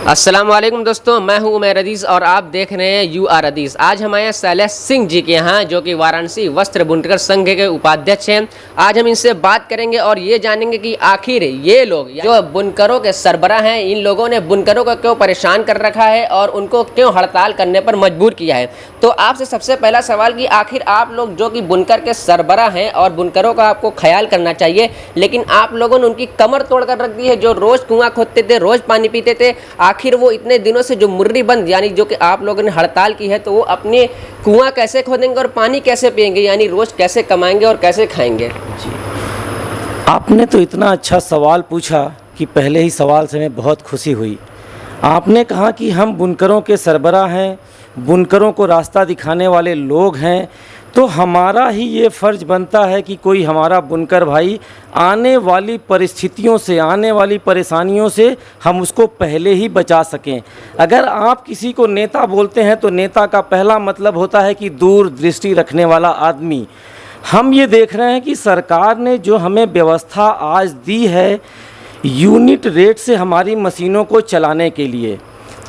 अस्सलाम वालेकुम दोस्तों, मैं हूं उमैर अदीज़ और आप देख रहे हैं यू आर अदीज़। आज हम आए हैं शैलेश सिंह जी के यहाँ, जो कि वाराणसी वस्त्र बुनकर संघ के उपाध्यक्ष हैं। आज हम इनसे बात करेंगे और ये जानेंगे कि आखिर ये लोग जो बुनकरों के सरबराह हैं, इन लोगों ने बुनकरों को क्यों परेशान कर रखा है और उनको क्यों हड़ताल करने पर मजबूर किया है। तो आपसे सबसे पहला सवाल कि आखिर आप लोग जो कि बुनकर के सरबराह हैं और बुनकरों का आपको ख्याल करना चाहिए, लेकिन आप लोगों ने उनकी कमर तोड़ कर रख दी है। जो रोज़ कुआं खोदते थे, रोज़ पानी पीते थे, आखिर वो इतने दिनों से जो मुर्री बंद यानी जो कि आप लोगों ने हड़ताल की है, तो वो अपने कुआं कैसे खोदेंगे और पानी कैसे पिएंगे, यानी रोज कैसे कमाएंगे और कैसे खाएंगे। जी, आपने तो इतना अच्छा सवाल पूछा कि पहले ही सवाल से मैं बहुत खुशी हुई। आपने कहा कि हम बुनकरों के सरबराह हैं, बुनकरों को रास्ता दिखाने वाले लोग हैं, तो हमारा ही ये फ़र्ज़ बनता है कि कोई हमारा बुनकर भाई आने वाली परिस्थितियों से, आने वाली परेशानियों से हम उसको पहले ही बचा सकें। अगर आप किसी को नेता बोलते हैं तो नेता का पहला मतलब होता है कि दूर दृष्टि रखने वाला आदमी। हम ये देख रहे हैं कि सरकार ने जो हमें व्यवस्था आज दी है यूनिट रेट से हमारी मशीनों को चलाने के लिए,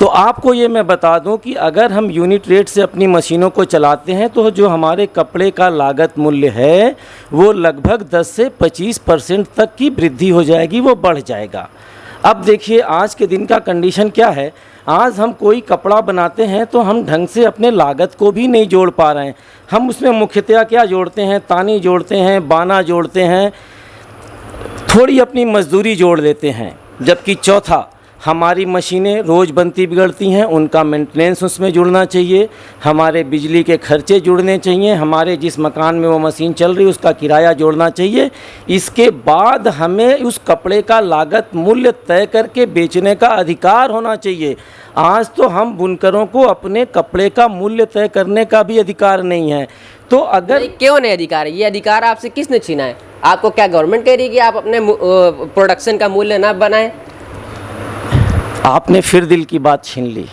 तो आपको ये मैं बता दूं कि अगर हम यूनिट रेट से अपनी मशीनों को चलाते हैं तो जो हमारे कपड़े का लागत मूल्य है वो लगभग 10 से 25% तक की वृद्धि हो जाएगी, वो बढ़ जाएगा। अब देखिए आज के दिन का कंडीशन क्या है। आज हम कोई कपड़ा बनाते हैं तो हम ढंग से अपने लागत को भी नहीं जोड़ पा रहे हैं। हम उसमें मुख्यतया क्या जोड़ते हैं, तानी जोड़ते हैं, बाना जोड़ते हैं, थोड़ी अपनी मजदूरी जोड़ देते हैं। जबकि चौथा, हमारी मशीनें रोज़ बनती बिगड़ती हैं, उनका मेंटेनेंस उसमें जुड़ना चाहिए, हमारे बिजली के खर्चे जुड़ने चाहिए, हमारे जिस मकान में वो मशीन चल रही है उसका किराया जोड़ना चाहिए। इसके बाद हमें उस कपड़े का लागत मूल्य तय करके बेचने का अधिकार होना चाहिए। आज तो हम बुनकरों को अपने कपड़े का मूल्य तय करने का भी अधिकार नहीं है। तो अगर क्यों नहीं अधिकार है? ये अधिकार आपसे किसने छीना है? आपको क्या गवर्नमेंट कह रही है कि आप अपने प्रोडक्शन का मूल्य ना बनाएं? आपने फिर दिल की बात छीन ली।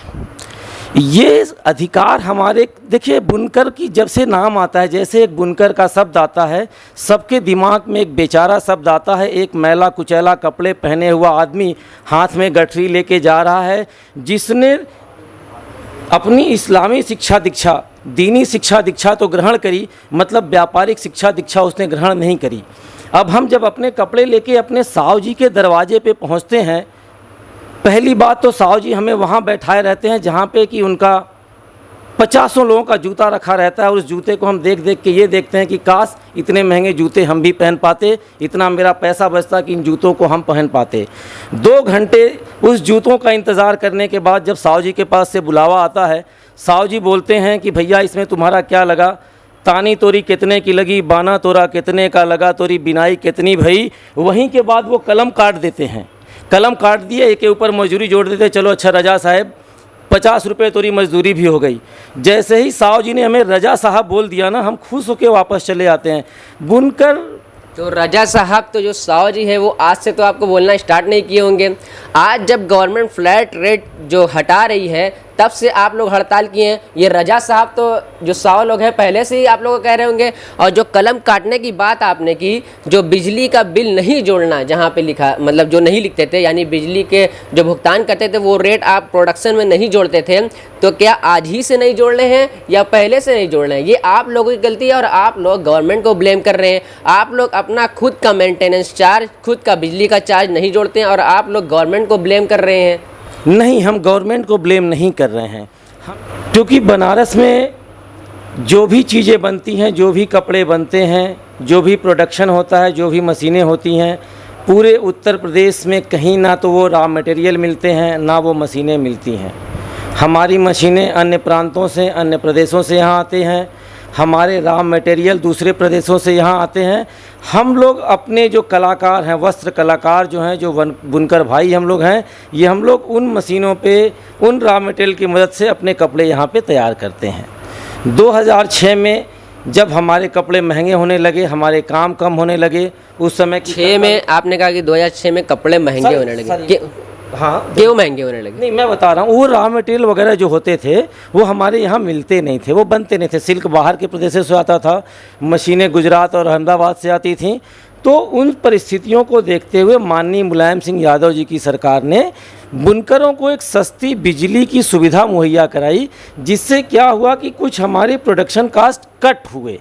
ये अधिकार हमारे, देखिए बुनकर की जब से नाम आता है, जैसे एक बुनकर का शब्द आता है सबके दिमाग में एक बेचारा शब्द आता है, एक मैला कुचैला कपड़े पहने हुआ आदमी हाथ में गठरी लेके जा रहा है, जिसने अपनी इस्लामी शिक्षा दीक्षा, दीनी शिक्षा दीक्षा तो ग्रहण करी, मतलब व्यापारिक शिक्षा दीक्षा उसने ग्रहण नहीं करी। अब हम जब अपने कपड़े लेके अपने साहु जी के दरवाजे पे पहुंचते हैं, पहली बात तो साहु जी हमें वहाँ बैठाए रहते हैं जहाँ पे कि उनका 50 लोगों का जूता रखा रहता है, और उस जूते को हम देख देख के ये देखते हैं कि काश इतने महंगे जूते हम भी पहन पाते, इतना मेरा पैसा बचता कि इन जूतों को हम पहन पाते। 2 घंटे उस जूतों का इंतज़ार करने के बाद जब साहु जी के पास से बुलावा आता है, साहु जी बोलते हैं कि भैया इसमें तुम्हारा क्या लगा, तानी तोरी कितने की लगी, बाना तोरा कितने का लगा, तोरी बिनाई कितनी भई। वहीं के बाद वो कलम काट देते हैं, कलम काट दिए, एक के ऊपर मजदूरी जोड़ देते, चलो अच्छा रजा साहब 50 रुपये तोरी मजदूरी भी हो गई। जैसे ही साहु जी ने हमें रजा साहब बोल दिया ना, हम खुश होकर वापस चले आते हैं। बुनकर तो रजा साहब, तो जो साहु जी है वो आज से तो आपको बोलना स्टार्ट नहीं किए होंगे। आज जब गवर्नमेंट फ्लैट रेट जो हटा रही है तब से आप लोग हड़ताल किए हैं। ये रजा साहब तो जो साहु लोग हैं पहले से ही आप लोग कह रहे होंगे। और जो कलम काटने की बात आपने की, जो बिजली का बिल नहीं जोड़ना, जहाँ पे लिखा मतलब जो नहीं लिखते थे, यानी बिजली के जो भुगतान करते थे वो रेट आप प्रोडक्शन में नहीं जोड़ते थे, तो क्या आज ही से नहीं जोड़ रहे हैं या पहले से नहीं जोड़ रहे हैं? ये आप लोगों की गलती है और आप लोग गवर्नमेंट को ब्लेम कर रहे हैं। आप लोग अपना खुद का मेंटेनेंस चार्ज, खुद का बिजली का चार्ज नहीं जोड़ते हैं और आप लोग गवर्नमेंट को ब्लेम कर रहे हैं। नहीं, हम गवर्नमेंट को ब्लेम नहीं कर रहे हैं, क्योंकि बनारस में जो भी चीज़ें बनती हैं, जो भी कपड़े बनते हैं, जो भी प्रोडक्शन होता है, जो भी मशीनें होती हैं, पूरे उत्तर प्रदेश में कहीं ना तो वो रॉ मटेरियल मिलते हैं, ना वो मशीनें मिलती हैं। हमारी मशीनें अन्य प्रांतों से, अन्य प्रदेशों से यहाँ आते हैं, हमारे रॉ मटेरियल दूसरे प्रदेशों से यहाँ आते हैं। हम लोग अपने जो कलाकार हैं, वस्त्र कलाकार जो हैं, जो बुनकर भाई हम लोग हैं, ये हम लोग उन मशीनों पे, उन रॉ मटेरियल की मदद से अपने कपड़े यहाँ पे तैयार करते हैं। 2006 में जब हमारे कपड़े महंगे होने लगे, हमारे काम कम होने लगे, उस समय 6 में आपने कहा कि 2006 में कपड़े महंगे होने लगे, हाँ क्यों महंगे होने लगे? नहीं, मैं बता रहा हूँ, वो रॉ मटेरियल वगैरह जो होते थे वो हमारे यहाँ मिलते नहीं थे, वो बनते नहीं थे। सिल्क बाहर के प्रदेशों से आता था, मशीनें गुजरात और अहमदाबाद से आती थी, तो उन परिस्थितियों को देखते हुए माननीय मुलायम सिंह यादव जी की सरकार ने बुनकरों को एक सस्ती बिजली की सुविधा मुहैया कराई, जिससे क्या हुआ कि कुछ हमारे प्रोडक्शन कास्ट कट हुए।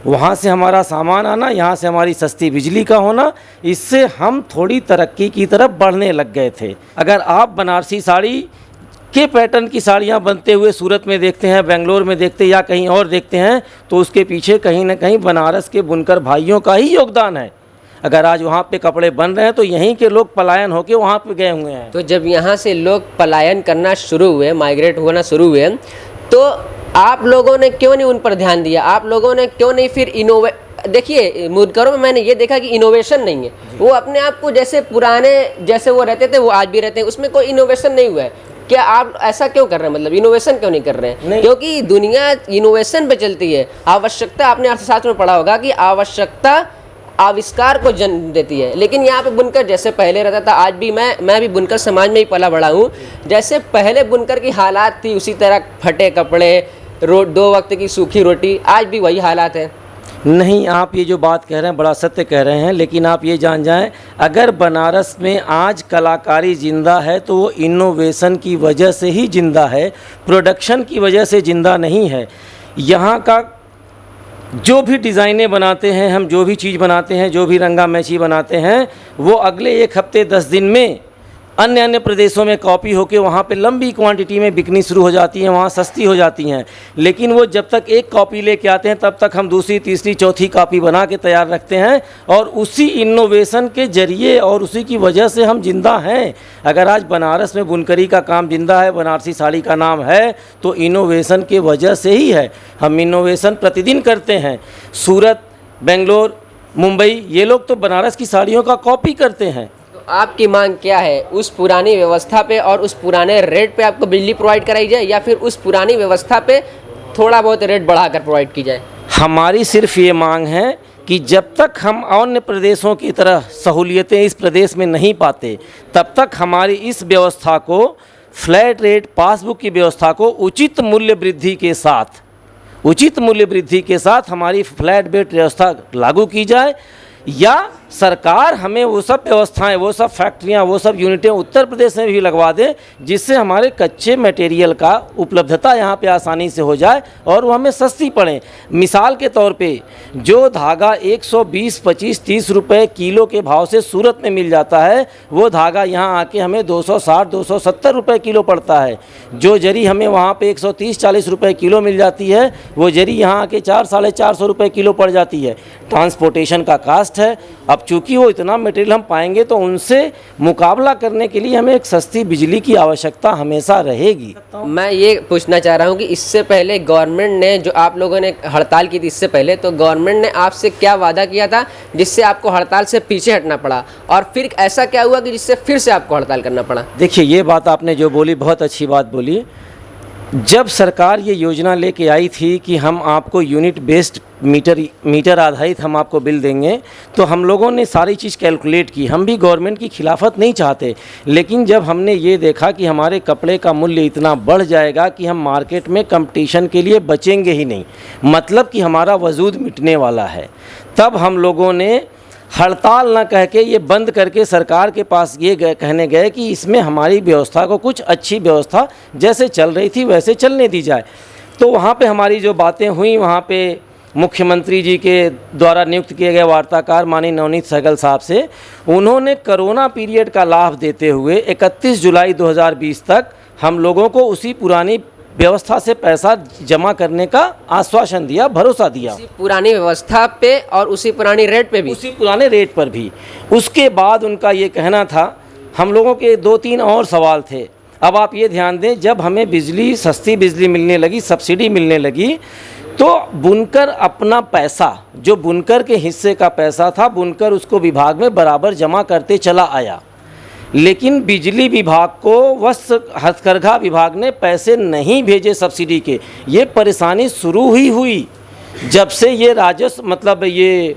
वहाँ से हमारा सामान आना, यहाँ से हमारी सस्ती बिजली का होना, इससे हम थोड़ी तरक्की की तरफ बढ़ने लग गए थे। अगर आप बनारसी साड़ी के पैटर्न की साड़ियाँ बनते हुए सूरत में देखते हैं, बेंगलोर में देखते हैं या कहीं और देखते हैं, तो उसके पीछे कहीं ना कहीं बनारस के बुनकर भाइयों का ही योगदान है। अगर आज वहाँ पे कपड़े बन रहे हैं तो यहीं के लोग पलायन होकर वहाँ पे गए हुए हैं। तो जब यहाँ से लोग पलायन करना शुरू हुए, माइग्रेट होना शुरू हुए, तो आप लोगों ने क्यों नहीं उन पर ध्यान दिया? आप लोगों ने क्यों नहीं फिर देखिए, बुनकरों में मैंने ये देखा कि इनोवेशन नहीं है। वो अपने आप को जैसे पुराने जैसे वो रहते थे वो आज भी रहते हैं, उसमें कोई इनोवेशन नहीं हुआ है। क्या आप ऐसा क्यों कर रहे हैं? मतलब इनोवेशन क्यों नहीं कर रहे हैं? क्योंकि दुनिया इनोवेशन पे चलती है। आवश्यकता, आपने अर्थशास्त्र में पढ़ा होगा कि आवश्यकता आविष्कार को जन्म देती है। लेकिन यहाँ पे बुनकर जैसे पहले रहता था, आज भी मैं भी बुनकर समाज में ही पला बड़ा हूँ। जैसे पहले बुनकर की हालात थी उसी तरह फटे कपड़े, 2 वक्त की सूखी रोटी, आज भी वही हालात है। नहीं, आप ये जो बात कह रहे हैं बड़ा सत्य कह रहे हैं, लेकिन आप ये जान जाएं, अगर बनारस में आज कलाकारी जिंदा है तो वो इनोवेशन की वजह से ही जिंदा है, प्रोडक्शन की वजह से जिंदा नहीं है। यहाँ का जो भी डिज़ाइनें बनाते हैं, हम जो भी चीज़ बनाते हैं, जो भी रंगा मैची बनाते हैं, वो अगले 1 हफ्ते 10 दिन में अन्य प्रदेशों में कॉपी होकर वहाँ पे लंबी क्वांटिटी में बिकनी शुरू हो जाती हैं, वहाँ सस्ती हो जाती हैं। लेकिन वो जब तक एक कॉपी लेके आते हैं तब तक हम दूसरी, तीसरी, चौथी कॉपी बना के तैयार रखते हैं, और उसी इनोवेशन के जरिए और उसी की वजह से हम जिंदा हैं। अगर आज बनारस में बुनकरी का काम जिंदा है, बनारसी साड़ी का नाम है, तो इनोवेशन के वजह से ही है। हम इनोवेशन प्रतिदिन करते हैं। सूरत, बेंगलोर, मुंबई, ये लोग तो बनारस की साड़ियों का कॉपी करते हैं। आपकी मांग क्या है? उस पुरानी व्यवस्था पे और उस पुराने रेट पे आपको बिजली प्रोवाइड कराई जाए, या फिर उस पुरानी व्यवस्था पे थोड़ा बहुत रेट बढ़ाकर प्रोवाइड की जाए? हमारी सिर्फ ये मांग है कि जब तक हम अन्य प्रदेशों की तरह सहूलियतें इस प्रदेश में नहीं पाते, तब तक हमारी इस व्यवस्था को, फ्लैट रेट पासबुक की व्यवस्था को उचित मूल्य वृद्धि के साथ हमारी फ्लैट रेट व्यवस्था लागू की जाए, या सरकार हमें वो सब व्यवस्थाएं, वो सब फैक्ट्रियां, वो सब यूनिटें उत्तर प्रदेश में भी लगवा दे, जिससे हमारे कच्चे मटेरियल का उपलब्धता यहाँ पे आसानी से हो जाए और वो हमें सस्ती पड़े। मिसाल के तौर पे जो धागा 120, 25, 30 रुपए किलो के भाव से सूरत में मिल जाता है, वो धागा यहाँ आके हमें 260, 270 रुपये किलो पड़ता है। जो जरी हमें वहाँ पे 130, 40 रुपये किलो मिल जाती है, वो जरी यहाँ आके 400, 450 रुपये किलो पड़ जाती है। ट्रांसपोर्टेशन का कास्ट है। अब चूँकि वो इतना मटेरियल हम पाएंगे तो उनसे मुकाबला करने के लिए हमें एक सस्ती बिजली की आवश्यकता हमेशा रहेगी। मैं ये पूछना चाह रहा हूँ कि इससे पहले गवर्नमेंट ने, जो आप लोगों ने हड़ताल की थी इससे पहले, तो गवर्नमेंट ने आपसे क्या वादा किया था जिससे आपको हड़ताल से पीछे हटना पड़ा, और फिर ऐसा क्या हुआ कि जिससे फिर से आपको हड़ताल करना पड़ा? देखिए, ये बात आपने जो बोली बहुत अच्छी बात बोली। जब सरकार ये योजना लेके आई थी कि हम आपको यूनिट बेस्ड मीटर आधारित हम आपको बिल देंगे, तो हम लोगों ने सारी चीज़ कैलकुलेट की। हम भी गवर्नमेंट की खिलाफत नहीं चाहते, लेकिन जब हमने ये देखा कि हमारे कपड़े का मूल्य इतना बढ़ जाएगा कि हम मार्केट में कंपटीशन के लिए बचेंगे ही नहीं, मतलब कि हमारा वजूद मिटने वाला है, तब हम लोगों ने हड़ताल न कह के ये बंद करके सरकार के पास ये कहने गए कि इसमें हमारी व्यवस्था को कुछ अच्छी व्यवस्था जैसे चल रही थी वैसे चलने दी जाए। तो वहाँ पे हमारी जो बातें हुई, वहाँ पे मुख्यमंत्री जी के द्वारा नियुक्त किए गए वार्ताकार माननीय नवनीत सहगल साहब से, उन्होंने कोरोना पीरियड का लाभ देते हुए 31 जुलाई 2020 तक हम लोगों को उसी पुरानी व्यवस्था से पैसा जमा करने का आश्वासन दिया, भरोसा दिया। उसी पुरानी व्यवस्था पे और उसी पुरानी रेट पे भी, उसी पुराने रेट पर भी। उसके बाद उनका ये कहना था, हम लोगों के 2-3 और सवाल थे। अब आप ये ध्यान दें, जब हमें बिजली, सस्ती बिजली मिलने लगी, सब्सिडी मिलने लगी, तो बुनकर अपना पैसा, जो बुनकर के हिस्से का पैसा था, बुनकर उसको विभाग में बराबर जमा करते चला आया। लेकिन बिजली विभाग को, वस्त्र हथकरघा विभाग ने पैसे नहीं भेजे सब्सिडी के। ये परेशानी शुरू ही हुई जब से ये राजस्व, मतलब ये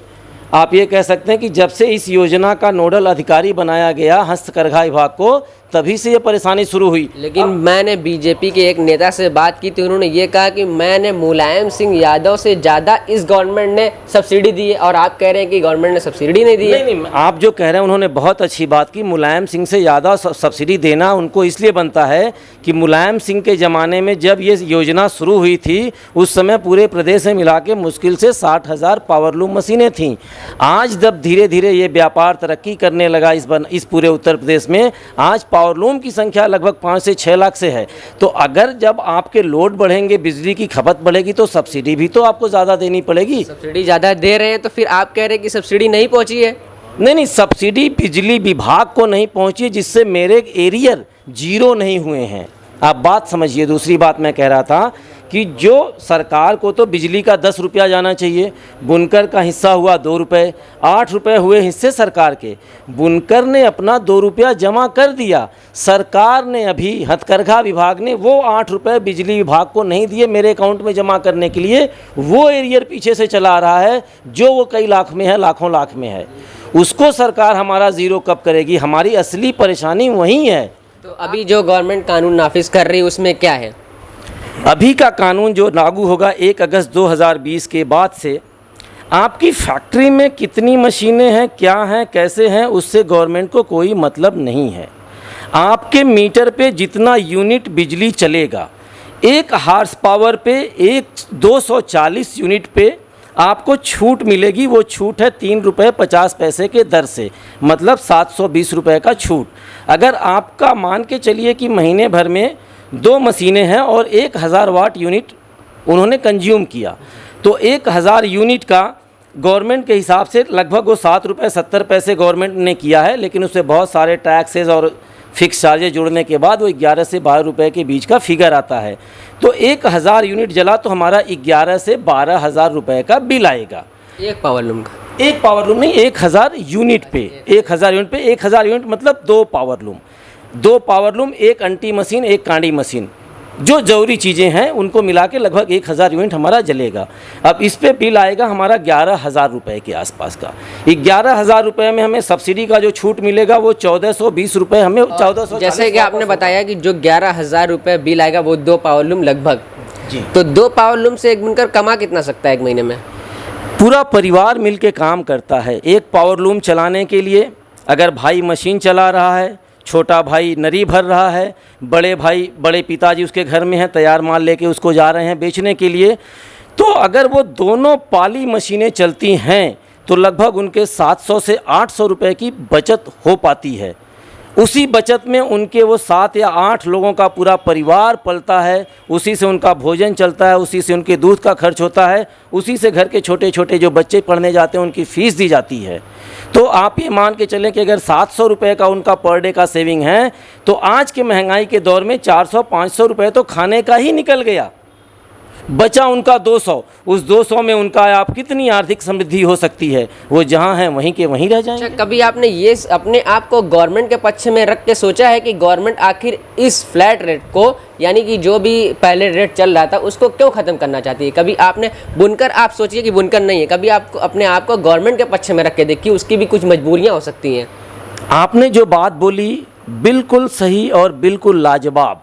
आप ये कह सकते हैं कि जब से इस योजना का नोडल अधिकारी बनाया गया हस्तकरघा विभाग को, तभी से ये परेशानी शुरू हुई। लेकिन मैंने बीजेपी के एक नेता से बात की थी, उन्होंने ये कहा कि मैंने मुलायम सिंह यादव से ज़्यादा इस गवर्नमेंट ने सब्सिडी दी है, और आप कह रहे हैं कि गवर्नमेंट ने सब्सिडी नहीं दी है। नहीं, आप जो कह रहे हैं उन्होंने बहुत अच्छी बात की। मुलायम सिंह से ज़्यादा सब्सिडी देना उनको इसलिए बनता है कि मुलायम सिंह के ज़माने में जब ये योजना शुरू हुई थी उस समय पूरे प्रदेश में मिला के मुश्किल से 60,000 पावरलूम मशीनें थीं। आज जब धीरे धीरे ये व्यापार तरक्की करने लगा इस पूरे उत्तर प्रदेश में, आज पावरलूम की संख्या लगभग 5 से 6 लाख से है। तो अगर जब आपके लोड बढ़ेंगे, बिजली की खपत बढ़ेगी, तो सब्सिडी भी तो आपको ज़्यादा देनी पड़ेगी। सब्सिडी ज़्यादा दे रहे हैं तो फिर आप कह रहे हैं कि सब्सिडी नहीं पहुंची है। नहीं, सब्सिडी बिजली विभाग को नहीं पहुंची, जिससे मेरे एरियर जीरो नहीं हुए हैं। आप बात समझिए। दूसरी बात मैं कह रहा था कि जो सरकार को तो बिजली का 10 रुपया जाना चाहिए, बुनकर का हिस्सा हुआ 2 रुपये, 8 रुपये हुए हिस्से सरकार के। बुनकर ने अपना 2 रुपया जमा कर दिया, सरकार ने अभी हथकरघा विभाग ने वो 8 रुपये बिजली विभाग को नहीं दिए मेरे अकाउंट में जमा करने के लिए। वो एरियर पीछे से चला रहा है जो वो कई लाख में है, लाखों लाख में है। उसको सरकार हमारा ज़ीरो कब करेगी? हमारी असली परेशानी वहीं है। तो अभी जो गवर्नमेंट कानून नाफिज कर रही है उसमें क्या है? अभी का कानून जो लागू होगा 1 अगस्त 2020 के बाद से, आपकी फैक्ट्री में कितनी मशीनें हैं, क्या हैं, कैसे हैं, उससे गवर्नमेंट को कोई मतलब नहीं है। आपके मीटर पे जितना यूनिट बिजली चलेगा, 1 हार्स पावर पे 240 यूनिट पे आपको छूट मिलेगी। वो छूट है 3 रुपये 50 पैसे के दर से, मतलब 720 रुपये का छूट। अगर आपका मान के चलिए कि महीने भर में 2 मशीनें हैं और 1000 वाट यूनिट उन्होंने कंज्यूम किया, तो 1000 यूनिट का गवर्नमेंट के हिसाब से लगभग वो 7 रुपये 70 पैसे गवर्नमेंट ने किया है। लेकिन उससे बहुत सारे टैक्सेस और फिक्स चार्जेस जोड़ने के बाद वो 11 से 12 रुपये के बीच का फिगर आता है। तो 1000 यूनिट जला तो हमारा 11 से 12,000 रुपये का बिल आएगा। एक पावरलूम का? एक पावरलूम नहीं, 1000 यूनिट पे। 1000 यूनिट पे 1000 यूनिट मतलब 2 powerloom. 2 powerloom, 1 aunty machine, 1 Kandi machine, जो ज़रूरी चीज़ें हैं उनको मिला के लगभग 1000 यूनिट हमारा जलेगा। अब इस पे बिल आएगा हमारा 11,000 रुपये के आसपास का। 11,000 रुपये में हमें सब्सिडी का जो छूट मिलेगा वो 1420 रुपये, हमें 1400। जैसे कि आपने बताया कि जो 11,000 रुपये बिल आएगा वो 2 पावरलूम लगभग जी। तो 2 पावरलूम से एक बुनकर कमा कितना सकता है एक महीने में? पूरा परिवार मिल के काम करता है। एक पावरलूम चलाने के लिए अगर भाई मशीन चला रहा है, छोटा भाई नरी भर रहा है, बड़े भाई, बड़े पिताजी उसके घर में हैं, तैयार माल लेके उसको जा रहे हैं बेचने के लिए, तो अगर वो दोनों पाली मशीनें चलती हैं तो लगभग उनके 700 से 800 रुपये की बचत हो पाती है। उसी बचत में उनके वो 7 या 8 लोगों का पूरा परिवार पलता है, उसी से उनका भोजन चलता है, उसी से उनके दूध का खर्च होता है, उसी से घर के छोटे छोटे जो बच्चे पढ़ने जाते हैं उनकी फ़ीस दी जाती है। तो आप ये मान के चलें कि अगर 700 रुपये का उनका पर डे का सेविंग है तो आज के महंगाई के दौर में 400-500 रुपये तो खाने का ही निकल गया। बचा उनका 200, उस 200 में उनका आप कितनी आर्थिक समृद्धि हो सकती है? वो जहाँ हैं वहीं के वहीं रह जाएंगे। अच्छा, कभी आपने ये अपने आप को गवर्नमेंट के पक्ष में रख के सोचा है कि गवर्नमेंट आखिर इस फ्लैट रेट को, यानी कि जो भी पहले रेट चल रहा था उसको क्यों ख़त्म करना चाहती है? कभी आपने बुनकर, आप सोचिए कि बुनकर नहीं है, कभी आपको अपने आप को गवर्नमेंट के पक्ष में रख के देखिए, उसकी भी कुछ मजबूरियाँ हो सकती हैं। आपने जो बात बोली बिल्कुल सही और बिल्कुल लाजवाब।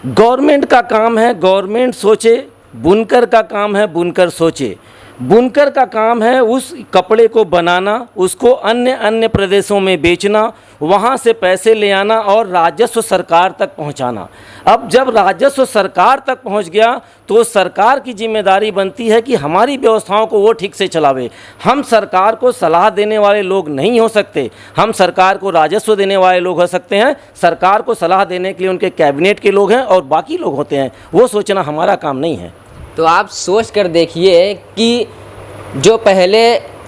गवर्नमेंट का काम है गवर्नमेंट सोचे, बुनकर का काम है बुनकर सोचे। बुनकर का काम है उस कपड़े को बनाना, उसको अन्य अन्य प्रदेशों में बेचना, वहाँ से पैसे ले आना और राजस्व सरकार तक पहुँचाना। अब जब राजस्व सरकार तक पहुँच गया तो सरकार की जिम्मेदारी बनती है कि हमारी व्यवस्थाओं को वो ठीक से चलावे। हम सरकार को सलाह देने वाले लोग नहीं हो सकते, हम सरकार को राजस्व देने वाले लोग हो सकते हैं। सरकार को सलाह देने के लिए उनके कैबिनेट के लोग हैं और बाकी लोग होते हैं, वो सोचना हमारा काम नहीं है। तो आप सोच कर देखिए कि जो पहले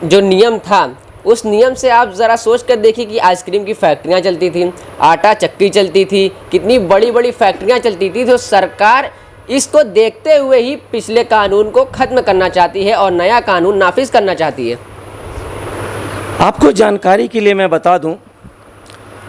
जो नियम था उस नियम से आप ज़रा सोच कर देखिए कि आइसक्रीम की फैक्ट्रियाँ चलती थी, आटा चक्की चलती थी, कितनी बड़ी बड़ी फैक्ट्रियाँ चलती थी। तो सरकार इसको देखते हुए ही पिछले कानून को ख़त्म करना चाहती है और नया कानून नाफिज करना चाहती है। आपको जानकारी के लिए मैं बता दूं,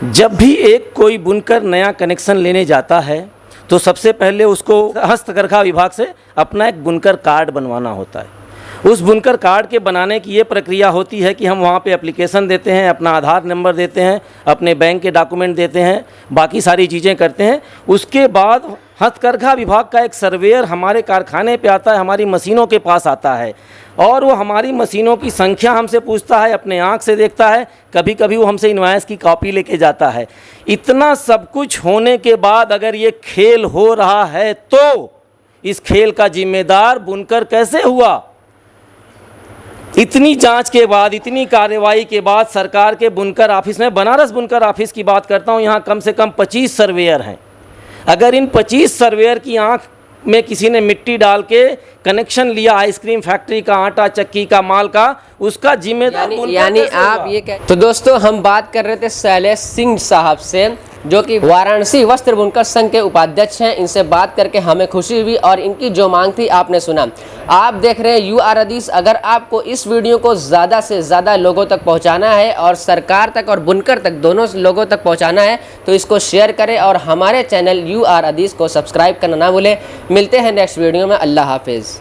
जब भी एक कोई बुनकर नया कनेक्शन लेने जाता है तो सबसे पहले उसको हस्तकरघा विभाग से अपना एक बुनकर कार्ड बनवाना होता है। उस बुनकर कार्ड के बनाने की ये प्रक्रिया होती है कि हम वहाँ पे एप्लीकेशन देते हैं, अपना आधार नंबर देते हैं, अपने बैंक के डॉक्यूमेंट देते हैं, बाकी सारी चीज़ें करते हैं। उसके बाद हथकरघा विभाग का एक सर्वेयर हमारे कारखाने पे आता है, हमारी मशीनों के पास आता है और वो हमारी मशीनों की संख्या हमसे पूछता है, अपने आँख से देखता है, कभी कभी वो हमसे इनवॉइस की कॉपी लेके जाता है। इतना सब कुछ होने के बाद अगर ये खेल हो रहा है तो इस खेल का जिम्मेदार बुनकर कैसे हुआ? इतनी जांच के बाद, इतनी कार्रवाई के बाद सरकार के बुनकर ऑफिस में, बनारस बुनकर ऑफिस की बात करता हूँ, यहाँ कम से कम 25 सर्वेयर हैं। अगर इन 25 सर्वेयर की आंख में किसी ने मिट्टी डाल के कनेक्शन लिया आइसक्रीम फैक्ट्री का, आटा चक्की का, माल का, उसका जिम्मेदार यानी आप ये कह। तो दोस्तों हम बात कर रहे थे शैलेश सिंह साहब से, जो कि वाराणसी वस्त्र बुनकर संघ के उपाध्यक्ष हैं। इनसे बात करके हमें खुशी हुई और इनकी जो मांग थी आपने सुना। आप देख रहे हैं UR हदीस। अगर आपको इस वीडियो को ज़्यादा से ज़्यादा लोगों तक पहुंचाना है और सरकार तक और बुनकर तक दोनों लोगों तक पहुंचाना है तो इसको शेयर करें और हमारे चैनल UR हदीस को सब्सक्राइब करना ना भूलें। मिलते हैं नेक्स्ट वीडियो में। अल्लाह हाफिज़।